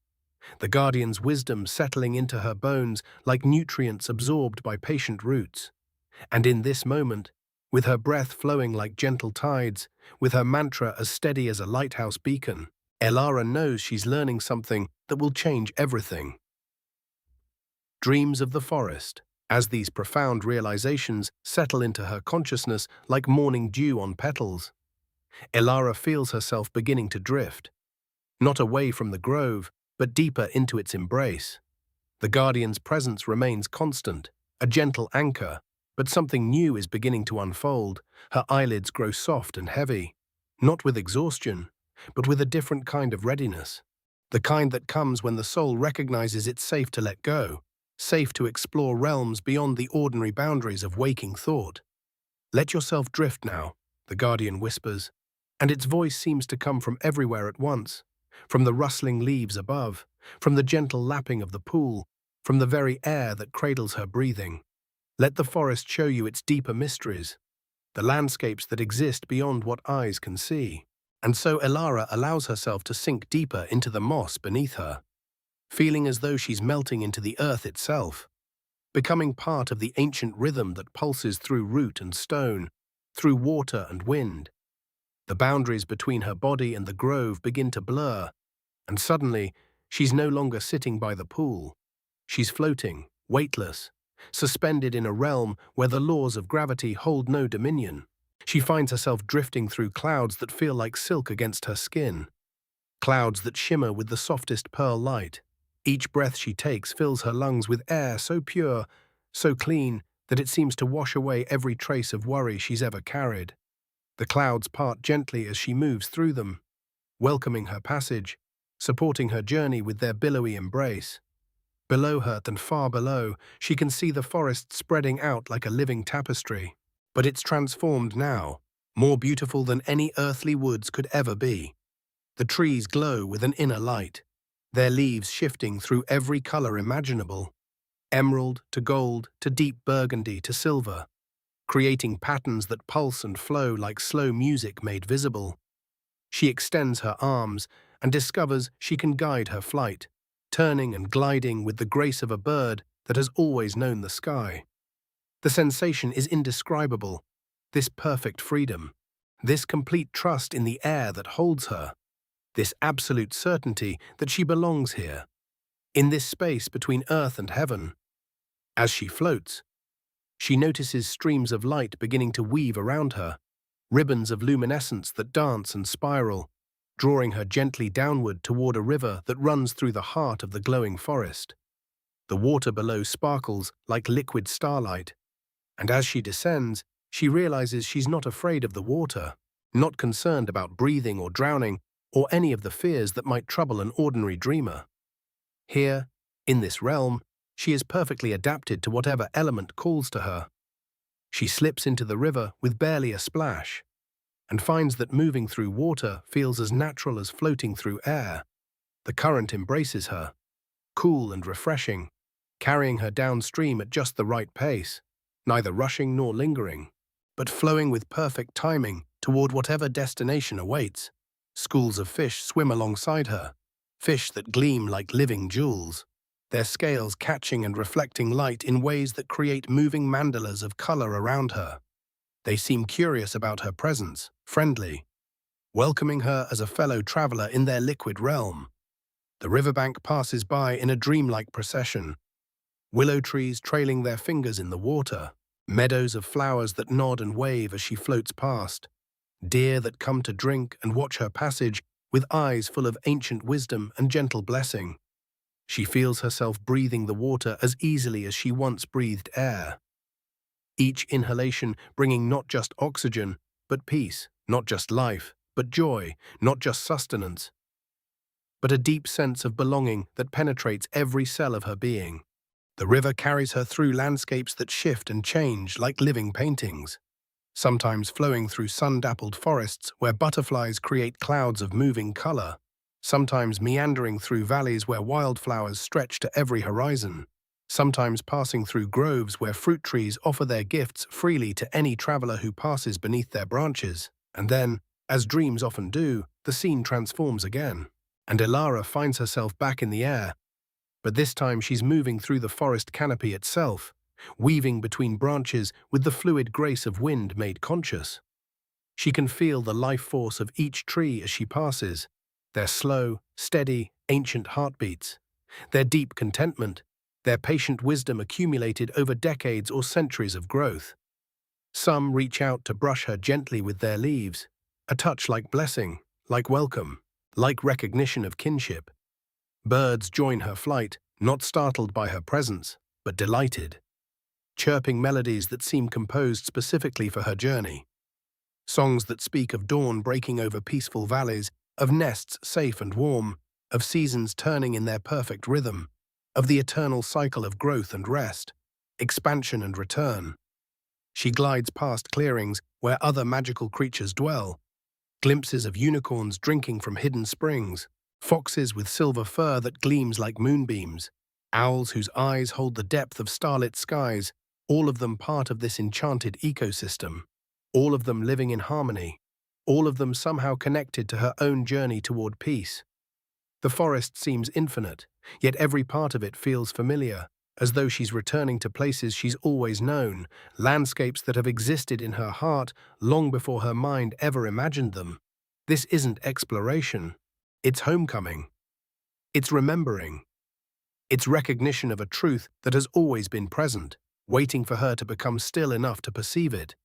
the guardian's wisdom settling into her bones like nutrients absorbed by patient roots. And in this moment, with her breath flowing like gentle tides, with her mantra as steady as a lighthouse beacon, Elara knows she's learning something that will change everything. Dreams of the forest. As these profound realizations settle into her consciousness like morning dew on petals, Elara feels herself beginning to drift, not away from the grove, but deeper into its embrace. The guardian's presence remains constant, a gentle anchor, but something new is beginning to unfold. Her eyelids grow soft and heavy, not with exhaustion, but with a different kind of readiness, the kind that comes when the soul recognizes it's safe to let go, safe to explore realms beyond the ordinary boundaries of waking thought. Let yourself drift now, the guardian whispers, and its voice seems to come from everywhere at once, from the rustling leaves above, from the gentle lapping of the pool, from the very air that cradles her breathing. Let the forest show you its deeper mysteries, the landscapes that exist beyond what eyes can see. And so Elara allows herself to sink deeper into the moss beneath her. feeling as though she's melting into the earth itself, becoming part of the ancient rhythm that pulses through root and stone, through water and wind. The boundaries between her body and the grove begin to blur, and suddenly, she's no longer sitting by the pool. She's floating, weightless, suspended in a realm where the laws of gravity hold no dominion. She finds herself drifting through clouds that feel like silk against her skin, clouds that shimmer with the softest pearl light. Each breath she takes fills her lungs with air so pure, so clean, that it seems to wash away every trace of worry she's ever carried. The clouds part gently as she moves through them, welcoming her passage, supporting her journey with their billowy embrace. Below her and far below, she can see the forest spreading out like a living tapestry. But it's transformed now, more beautiful than any earthly woods could ever be. The trees glow with an inner light, their leaves shifting through every color imaginable, emerald to gold to deep burgundy to silver, creating patterns that pulse and flow like slow music made visible. She extends her arms and discovers she can guide her flight, turning and gliding with the grace of a bird that has always known the sky. The sensation is indescribable, this perfect freedom, this complete trust in the air that holds her, this absolute certainty that she belongs here, in this space between earth and heaven. As she floats, she notices streams of light beginning to weave around her, ribbons of luminescence that dance and spiral, drawing her gently downward toward a river that runs through the heart of the glowing forest. The water below sparkles like liquid starlight, and as she descends, she realizes she's not afraid of the water, not concerned about breathing or drowning, or any of the fears that might trouble an ordinary dreamer. Here, in this realm, she is perfectly adapted to whatever element calls to her. She slips into the river with barely a splash, and finds that moving through water feels as natural as floating through air. The current embraces her, cool and refreshing, carrying her downstream at just the right pace, neither rushing nor lingering, but flowing with perfect timing toward whatever destination awaits. Schools of fish swim alongside her, fish that gleam like living jewels, their scales catching and reflecting light in ways that create moving mandalas of color around her. They seem curious about her presence, friendly, welcoming her as a fellow traveler in their liquid realm. The riverbank passes by in a dreamlike procession, willow trees trailing their fingers in the water, meadows of flowers that nod and wave as she floats past, deer that come to drink and watch her passage with eyes full of ancient wisdom and gentle blessing. She feels herself breathing the water as easily as she once breathed air. Each inhalation bringing not just oxygen, but peace, not just life, but joy, not just sustenance, but a deep sense of belonging that penetrates every cell of her being. The river carries her through landscapes that shift and change like living paintings, sometimes flowing through sun-dappled forests where butterflies create clouds of moving color, sometimes meandering through valleys where wildflowers stretch to every horizon, sometimes passing through groves where fruit trees offer their gifts freely to any traveler who passes beneath their branches. And then, as dreams often do, the scene transforms again, and Elara finds herself back in the air, but this time she's moving through the forest canopy itself, weaving between branches with the fluid grace of wind made conscious. She can feel the life force of each tree as she passes, their slow, steady, ancient heartbeats, their deep contentment, their patient wisdom accumulated over decades or centuries of growth. Some reach out to brush her gently with their leaves, a touch like blessing, like welcome, like recognition of kinship. Birds join her flight, not startled by her presence, but delighted, chirping melodies that seem composed specifically for her journey. Songs that speak of dawn breaking over peaceful valleys, of nests safe and warm, of seasons turning in their perfect rhythm, of the eternal cycle of growth and rest, expansion and return. She glides past clearings where other magical creatures dwell, glimpses of unicorns drinking from hidden springs, foxes with silver fur that gleams like moonbeams, owls whose eyes hold the depth of starlit skies, all of them part of this enchanted ecosystem, all of them living in harmony, all of them somehow connected to her own journey toward peace. The forest seems infinite, Yet every part of it feels familiar, as though she's returning to places she's always known, landscapes that have existed in her heart long before her mind ever imagined them. This isn't exploration. It's homecoming. It's remembering. It's recognition of a truth that has always been present, waiting for her to become still enough to perceive it.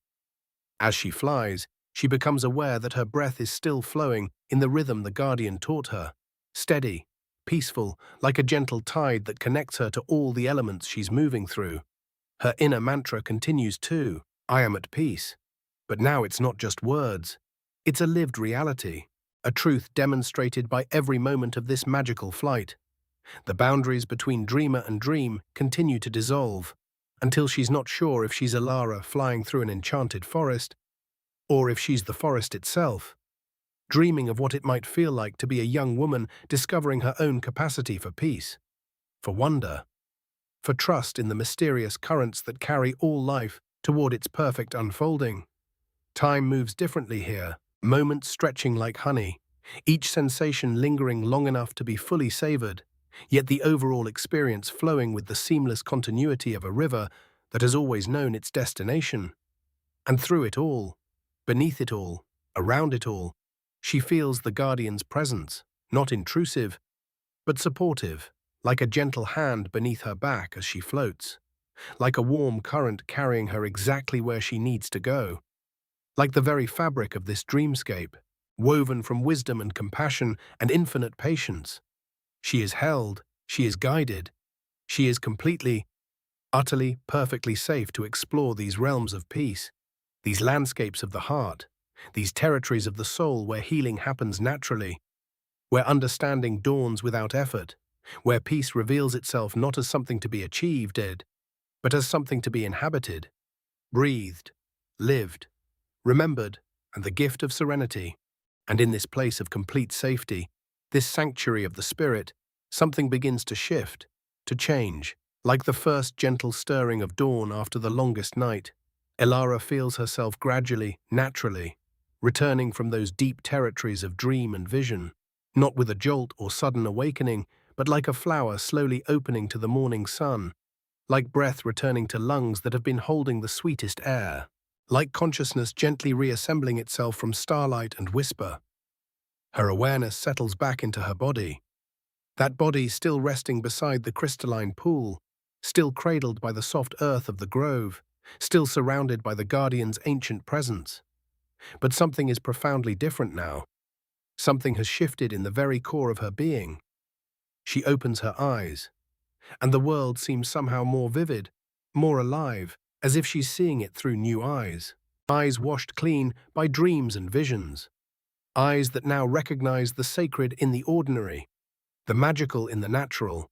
As she flies, she becomes aware that her breath is still flowing in the rhythm the guardian taught her, steady, peaceful, like a gentle tide that connects her to all the elements she's moving through. Her inner mantra continues too, I am at peace. But now it's not just words. It's a lived reality, a truth demonstrated by every moment of this magical flight. The boundaries between dreamer and dream continue to dissolve, until she's not sure if she's Alara flying through an enchanted forest, or if she's the forest itself, dreaming of what it might feel like to be a young woman discovering her own capacity for peace, for wonder, for trust in the mysterious currents that carry all life toward its perfect unfolding. Time moves differently here, moments stretching like honey, each sensation lingering long enough to be fully savored, yet the overall experience flowing with the seamless continuity of a river that has always known its destination. And through it all, beneath it all, around it all, she feels the guardian's presence, not intrusive, but supportive, like a gentle hand beneath her back as she floats, like a warm current carrying her exactly where she needs to go, like the very fabric of this dreamscape, woven from wisdom and compassion and infinite patience. She is held, she is guided, she is completely, utterly, perfectly safe to explore these realms of peace, these landscapes of the heart, these territories of the soul where healing happens naturally, where understanding dawns without effort, where peace reveals itself not as something to be achieved, but as something to be inhabited, breathed, lived, remembered, and the gift of serenity. And in this place of complete safety, this sanctuary of the spirit, something begins to shift, to change. Like the first gentle stirring of dawn after the longest night, Elara feels herself gradually, naturally, returning from those deep territories of dream and vision, not with a jolt or sudden awakening, but like a flower slowly opening to the morning sun, like breath returning to lungs that have been holding the sweetest air, like consciousness gently reassembling itself from starlight and whisper. Her awareness settles back into her body, that body still resting beside the crystalline pool, still cradled by the soft earth of the grove, still surrounded by the guardian's ancient presence. But something is profoundly different now. Something has shifted in the very core of her being. She opens her eyes, and the world seems somehow more vivid, more alive, as if she's seeing it through new eyes. Eyes washed clean by dreams and visions. Eyes that now recognize the sacred in the ordinary, the magical in the natural.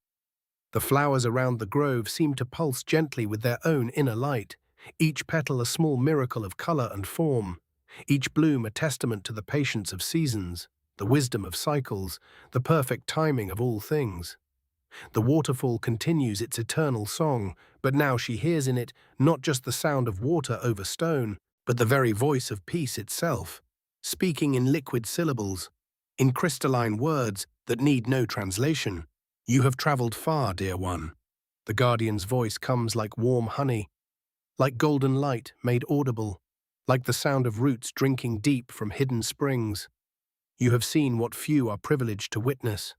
The flowers around the grove seem to pulse gently with their own inner light, each petal a small miracle of color and form, each bloom a testament to the patience of seasons, the wisdom of cycles, the perfect timing of all things. The waterfall continues its eternal song, but now she hears in it not just the sound of water over stone, but the very voice of peace itself, speaking in liquid syllables, in crystalline words that need no translation. You have traveled far, dear one. The guardian's voice comes like warm honey, like golden light made audible, like the sound of roots drinking deep from hidden springs. You have seen what few are privileged to witness,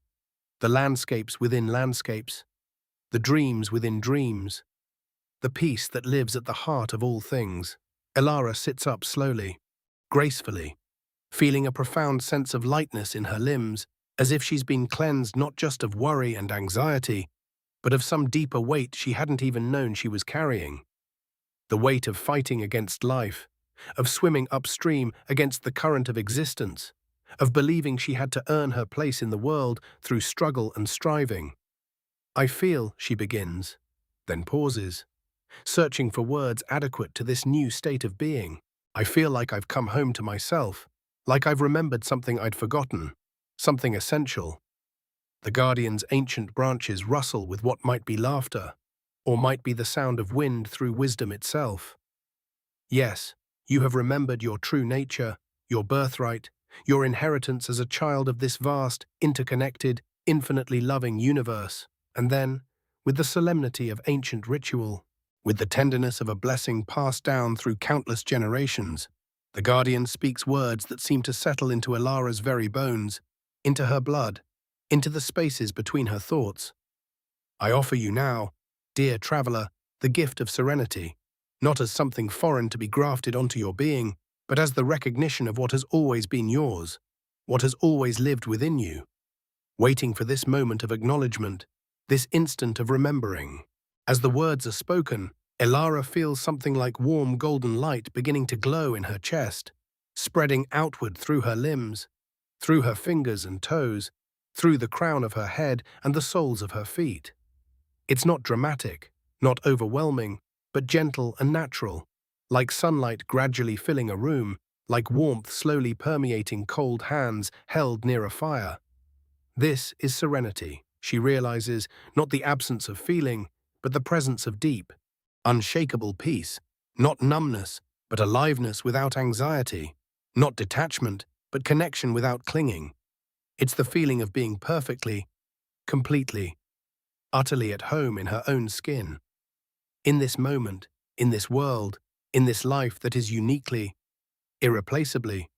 the landscapes within landscapes, the dreams within dreams, the peace that lives at the heart of all things. Elara sits up slowly, gracefully, feeling a profound sense of lightness in her limbs, as if she's been cleansed not just of worry and anxiety, but of some deeper weight she hadn't even known she was carrying. The weight of fighting against life, of swimming upstream against the current of existence, of believing she had to earn her place in the world through struggle and striving. I feel, she begins, then pauses, searching for words adequate to this new state of being. I feel like I've come home to myself, like I've remembered something I'd forgotten, something essential. The guardian's ancient branches rustle with what might be laughter, or might be the sound of wind through wisdom itself. Yes, you have remembered your true nature, your birthright, your inheritance as a child of this vast, interconnected, infinitely loving universe, and then, with the solemnity of ancient ritual, with the tenderness of a blessing passed down through countless generations, the Guardian speaks words that seem to settle into Elara's very bones, into her blood, into the spaces between her thoughts. I offer you now, dear traveler, the gift of serenity, not as something foreign to be grafted onto your being, but as the recognition of what has always been yours, what has always lived within you, waiting for this moment of acknowledgement, this instant of remembering. As the words are spoken, Elara feels something like warm golden light beginning to glow in her chest, spreading outward through her limbs, through her fingers and toes, through the crown of her head and the soles of her feet. It's not dramatic, not overwhelming, but gentle and natural, like sunlight gradually filling a room, like warmth slowly permeating cold hands held near a fire. This is serenity, she realizes, not the absence of feeling, but the presence of deep, unshakable peace, not numbness, but aliveness without anxiety, not detachment, but connection without clinging. It's the feeling of being perfectly, completely, utterly at home in her own skin. In this moment, in this world, in this life that is uniquely, irreplaceably,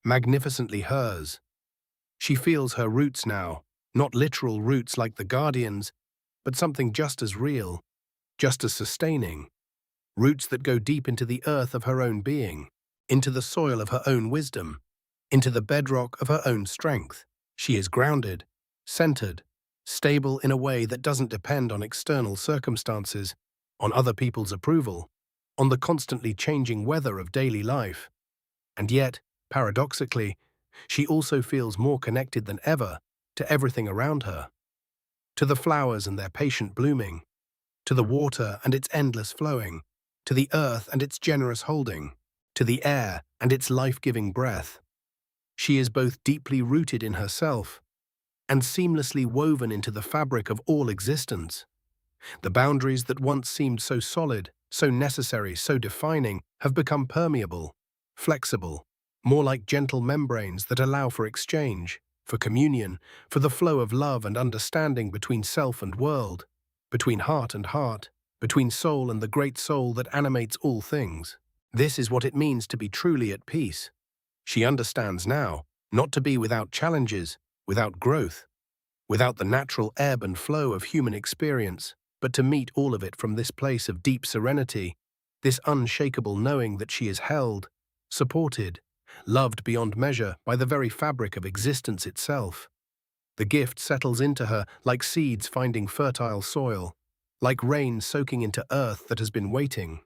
magnificently hers. She feels her roots now, not literal roots like the Guardians, but something just as real, just as sustaining. Roots that go deep into the earth of her own being, into the soil of her own wisdom, into the bedrock of her own strength. She is grounded, centered, stable in a way that doesn't depend on external circumstances, on other people's approval, on the constantly changing weather of daily life. And yet, paradoxically, she also feels more connected than ever to everything around her, to the flowers and their patient blooming, to the water and its endless flowing, to the earth and its generous holding, to the air and its life-giving breath. She is both deeply rooted in herself and seamlessly woven into the fabric of all existence. The boundaries that once seemed so solid, so necessary, so defining, have become permeable, flexible, more like gentle membranes that allow for exchange, for communion, for the flow of love and understanding between self and world, between heart, between soul and the great soul that animates all things. This is what it means to be truly at peace. She understands now, not to be without challenges, without growth, without the natural ebb and flow of human experience, but to meet all of it from this place of deep serenity, this unshakable knowing that she is held, supported, loved beyond measure by the very fabric of existence itself. The gift settles into her like seeds finding fertile soil, like rain soaking into earth that has been waiting,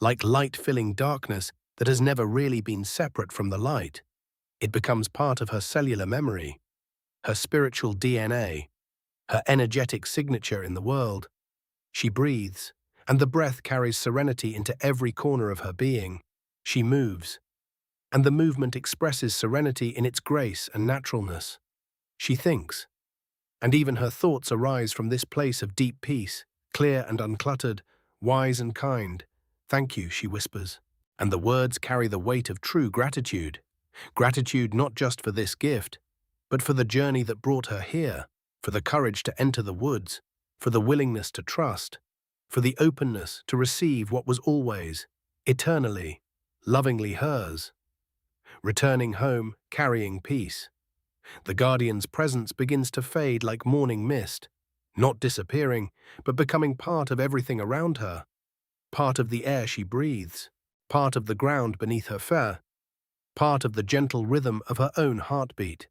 like light filling darkness that has never really been separate from the light. It becomes part of her cellular memory, her spiritual DNA, her energetic signature in the world. She breathes, and the breath carries serenity into every corner of her being. She moves, and the movement expresses serenity in its grace and naturalness. She thinks, and even her thoughts arise from this place of deep peace, clear and uncluttered, wise and kind. "Thank you," she whispers, and the words carry the weight of true gratitude. Gratitude not just for this gift, but for the journey that brought her here, for the courage to enter the woods, for the willingness to trust, for the openness to receive what was always, eternally, lovingly hers. Returning home, carrying peace. The Guardian's presence begins to fade like morning mist, not disappearing, but becoming part of everything around her, part of the air she breathes, part of the ground beneath her feet, part of the gentle rhythm of her own heartbeat.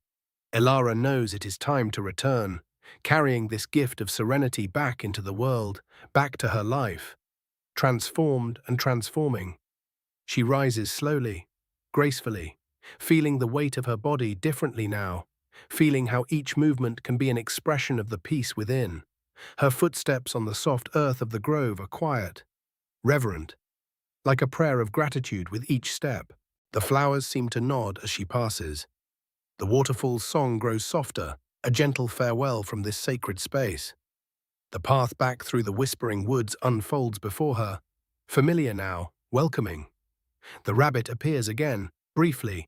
Elara knows it is time to return, carrying this gift of serenity back into the world, back to her life, transformed and transforming. She rises slowly, gracefully, feeling the weight of her body differently now, feeling how each movement can be an expression of the peace within. Her footsteps on the soft earth of the grove are quiet, reverent, like a prayer of gratitude with each step. The flowers seem to nod as she passes. The waterfall's song grows softer, a gentle farewell from this sacred space. The path back through the whispering woods unfolds before her, familiar now, welcoming. The rabbit appears again, briefly,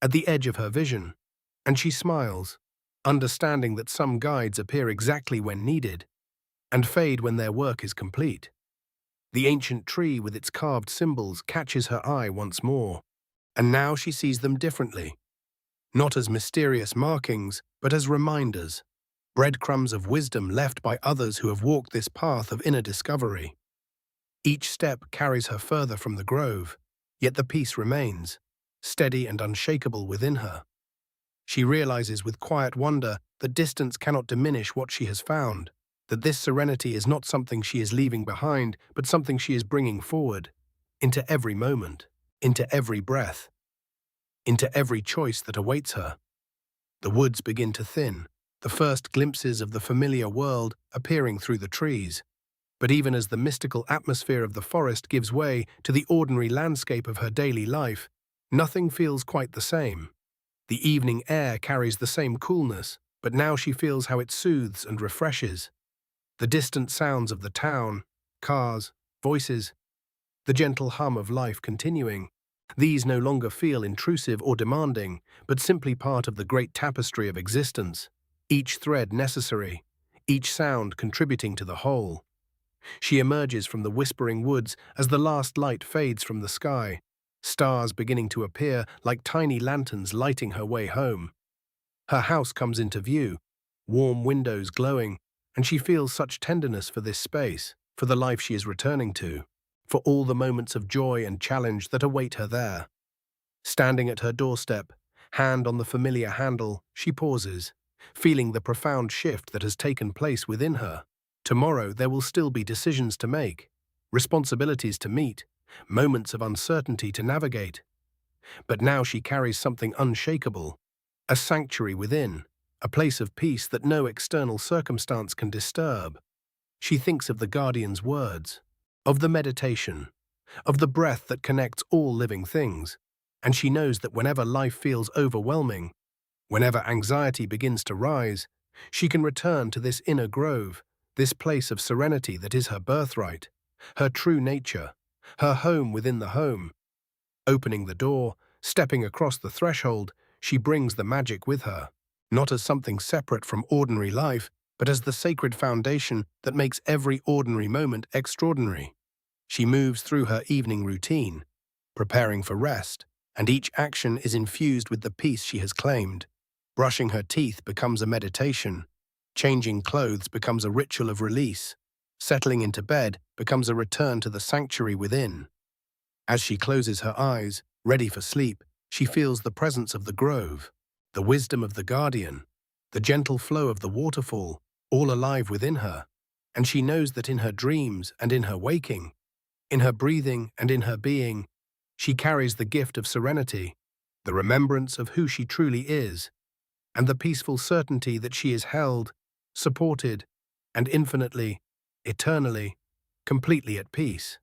at the edge of her vision, and she smiles, understanding that some guides appear exactly when needed and fade when their work is complete. The ancient tree with its carved symbols catches her eye once more, and now she sees them differently, not as mysterious markings, but as reminders, breadcrumbs of wisdom left by others who have walked this path of inner discovery. Each step carries her further from the grove, yet the peace remains, steady and unshakable within her. She realizes with quiet wonder that distance cannot diminish what she has found, that this serenity is not something she is leaving behind, but something she is bringing forward, into every moment, into every breath, into every choice that awaits her. The woods begin to thin, the first glimpses of the familiar world appearing through the trees. But even as the mystical atmosphere of the forest gives way to the ordinary landscape of her daily life, nothing feels quite the same. The evening air carries the same coolness, but now she feels how it soothes and refreshes. The distant sounds of the town, cars, voices, the gentle hum of life continuing. These no longer feel intrusive or demanding, but simply part of the great tapestry of existence, each thread necessary, each sound contributing to the whole. She emerges from the whispering woods as the last light fades from the sky, stars beginning to appear like tiny lanterns lighting her way home. Her house comes into view, warm windows glowing, and she feels such tenderness for this space, for the life she is returning to, for all the moments of joy and challenge that await her there. Standing at her doorstep, hand on the familiar handle, she pauses, feeling the profound shift that has taken place within her. Tomorrow there will still be decisions to make, responsibilities to meet, moments of uncertainty to navigate. But now she carries something unshakable, a sanctuary within, a place of peace that no external circumstance can disturb. She thinks of the guardian's words, of the meditation, of the breath that connects all living things, and she knows that whenever life feels overwhelming, whenever anxiety begins to rise, she can return to this inner grove, this place of serenity that is her birthright, her true nature, her home within the home. Opening the door, stepping across the threshold, she brings the magic with her, not as something separate from ordinary life, but as the sacred foundation that makes every ordinary moment extraordinary. She moves through her evening routine, preparing for rest, and each action is infused with the peace she has claimed. Brushing her teeth becomes a meditation. Changing clothes becomes a ritual of release. Settling into bed becomes a return to the sanctuary within. As she closes her eyes, ready for sleep, she feels the presence of the grove, the wisdom of the guardian, the gentle flow of the waterfall, all alive within her. And she knows that in her dreams and in her waking, in her breathing and in her being, she carries the gift of serenity, the remembrance of who she truly is, and the peaceful certainty that she is held, supported, and infinitely, eternally, completely at peace.